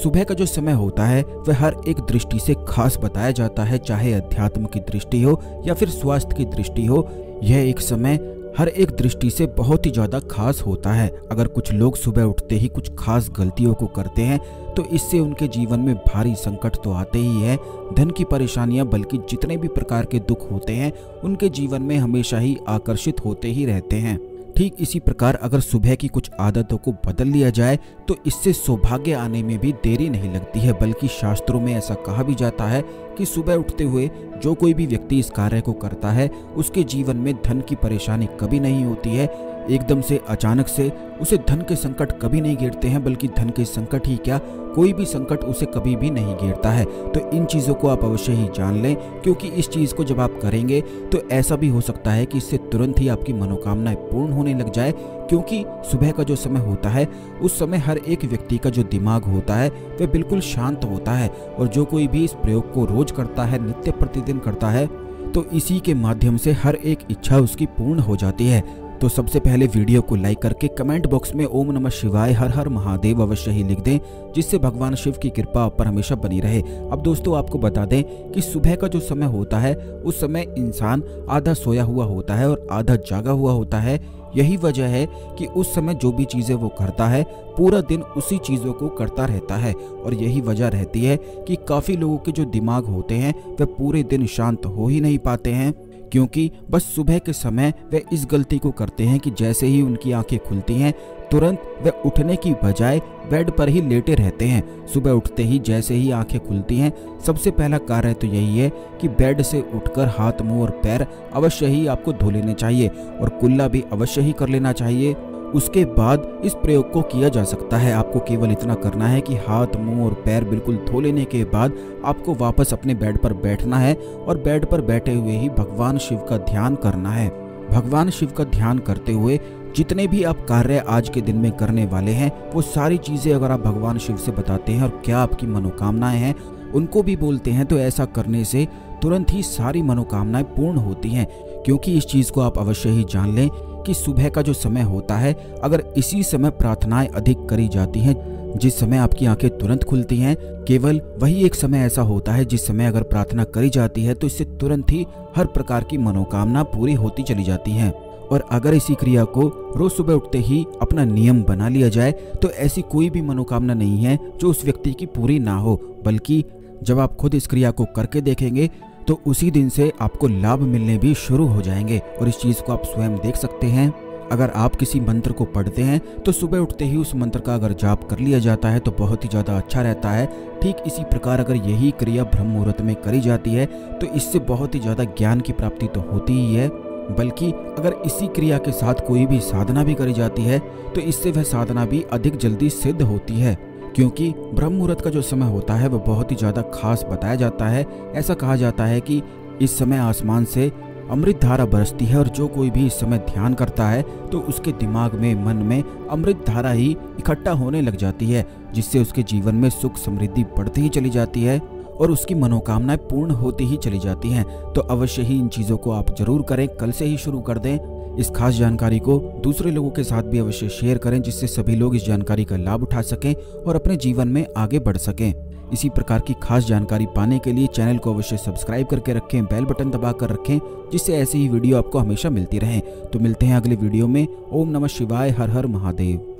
सुबह का जो समय होता है वह हर एक दृष्टि से खास बताया जाता है, चाहे अध्यात्म की दृष्टि हो या फिर स्वास्थ्य की दृष्टि हो। यह एक समय हर एक दृष्टि से बहुत ही ज़्यादा खास होता है। अगर कुछ लोग सुबह उठते ही कुछ खास गलतियों को करते हैं तो इससे उनके जीवन में भारी संकट तो आते ही है, धन की परेशानियां बल्कि जितने भी प्रकार के दुख होते हैं उनके जीवन में हमेशा ही आकर्षित होते ही रहते हैं। ठीक इसी प्रकार अगर सुबह की कुछ आदतों को बदल लिया जाए तो इससे सौभाग्य आने में भी देरी नहीं लगती है, बल्कि शास्त्रों में ऐसा कहा भी जाता है कि सुबह उठते हुए जो कोई भी व्यक्ति इस कार्य को करता है उसके जीवन में धन की परेशानी कभी नहीं होती है। एकदम से अचानक से उसे धन के संकट कभी नहीं घेरते हैं, बल्कि धन के संकट ही क्या, कोई भी संकट उसे कभी भी नहीं घेरता है। तो इन चीज़ों को आप अवश्य ही जान लें, क्योंकि इस चीज़ को जब आप करेंगे तो ऐसा भी हो सकता है कि इससे तुरंत ही आपकी मनोकामनाएं पूर्ण होने लग जाए। क्योंकि सुबह का जो समय होता है उस समय हर एक व्यक्ति का जो दिमाग होता है वह बिल्कुल शांत होता है, और जो कोई भी इस प्रयोग को रोज करता है, नित्य प्रतिदिन करता है, तो इसी के माध्यम से हर एक इच्छा उसकी पूर्ण हो जाती है। तो सबसे पहले वीडियो को लाइक करके कमेंट बॉक्स में ओम नमः शिवाय हर हर महादेव अवश्य ही लिख दें, जिससे भगवान शिव की कृपा आप पर हमेशा बनी रहे। अब दोस्तों आपको बता दें कि सुबह का जो समय होता है उस समय इंसान आधा सोया हुआ होता है और आधा जागा हुआ होता है। यही वजह है कि उस समय जो भी चीज़ें वो करता है पूरा दिन उसी चीज़ों को करता रहता है, और यही वजह रहती है कि काफ़ी लोगों के जो दिमाग होते हैं वह पूरे दिन शांत हो ही नहीं पाते हैं, क्योंकि बस सुबह के समय वे इस गलती को करते हैं कि जैसे ही उनकी आंखें खुलती हैं तुरंत वे उठने की बजाय बेड पर ही लेटे रहते हैं। सुबह उठते ही जैसे ही आंखें खुलती हैं सबसे पहला कार्य तो यही है कि बेड से उठकर हाथ, मुंह और पैर अवश्य ही आपको धो लेने चाहिए, और कुल्ला भी अवश्य ही कर लेना चाहिए। उसके बाद इस प्रयोग को किया जा सकता है। आपको केवल इतना करना है कि हाथ, मुंह और पैर बिल्कुल धो लेने के बाद आपको वापस अपने बेड पर बैठना है, और बेड पर बैठे हुए ही भगवान शिव का ध्यान करना है। भगवान शिव का ध्यान करते हुए जितने भी आप कार्य आज के दिन में करने वाले हैं वो सारी चीज़ें अगर आप भगवान शिव से बताते हैं और क्या आपकी मनोकामनाएं हैं उनको भी बोलते हैं, तो ऐसा करने से तुरंत ही सारी मनोकामनाएं पूर्ण होती हैं। क्योंकि इस चीज़ को आप अवश्य ही जान लें कि सुबह का जो समय होता है अगर इसी समय प्रार्थनाएं अधिक करी जाती हैं, जिस समय आपकी आंखें तुरंत खुलती हैं, केवल वही एक समय ऐसा होता है जिस समय अगर प्रार्थना करी जाती है तो इससे तुरंत ही हर प्रकार की मनोकामना पूरी होती चली जाती हैं। और अगर इसी क्रिया को रोज सुबह उठते ही अपना नियम बना लिया जाए तो ऐसी कोई भी मनोकामना नहीं है जो उस व्यक्ति की पूरी ना हो, बल्कि जब आप खुद इस क्रिया को करके देखेंगे तो उसी दिन से आपको लाभ मिलने भी शुरू हो जाएंगे। और इस चीज़ को आप स्वयं देख सकते हैं। अगर आप किसी मंत्र को पढ़ते हैं तो सुबह उठते ही उस मंत्र का अगर जाप कर लिया जाता है तो बहुत ही ज़्यादा अच्छा रहता है। ठीक इसी प्रकार अगर यही क्रिया ब्रह्म मुहूर्त में करी जाती है तो इससे बहुत ही ज़्यादा ज्ञान की प्राप्ति तो होती ही है, बल्कि अगर इसी क्रिया के साथ कोई भी साधना भी करी जाती है तो इससे वह साधना भी अधिक जल्दी सिद्ध होती है। क्योंकि ब्रह्म मुहूर्त का जो समय होता है वह बहुत ही ज़्यादा खास बताया जाता है। ऐसा कहा जाता है कि इस समय आसमान से अमृत धारा बरसती है, और जो कोई भी इस समय ध्यान करता है तो उसके दिमाग में, मन में अमृत धारा ही इकट्ठा होने लग जाती है, जिससे उसके जीवन में सुख समृद्धि बढ़ती ही चली जाती है और उसकी मनोकामनाएं पूर्ण होती ही चली जाती हैं। तो अवश्य ही इन चीज़ों को आप जरूर करें, कल से ही शुरू कर दें। इस खास जानकारी को दूसरे लोगों के साथ भी अवश्य शेयर करें, जिससे सभी लोग इस जानकारी का लाभ उठा सकें और अपने जीवन में आगे बढ़ सकें। इसी प्रकार की खास जानकारी पाने के लिए चैनल को अवश्य सब्सक्राइब करके रखें, बेल बटन दबा कर रखें, जिससे ऐसी ही वीडियो आपको हमेशा मिलती रहें। तो मिलते हैं अगले वीडियो में। ओम नमः शिवाय, हर हर महादेव।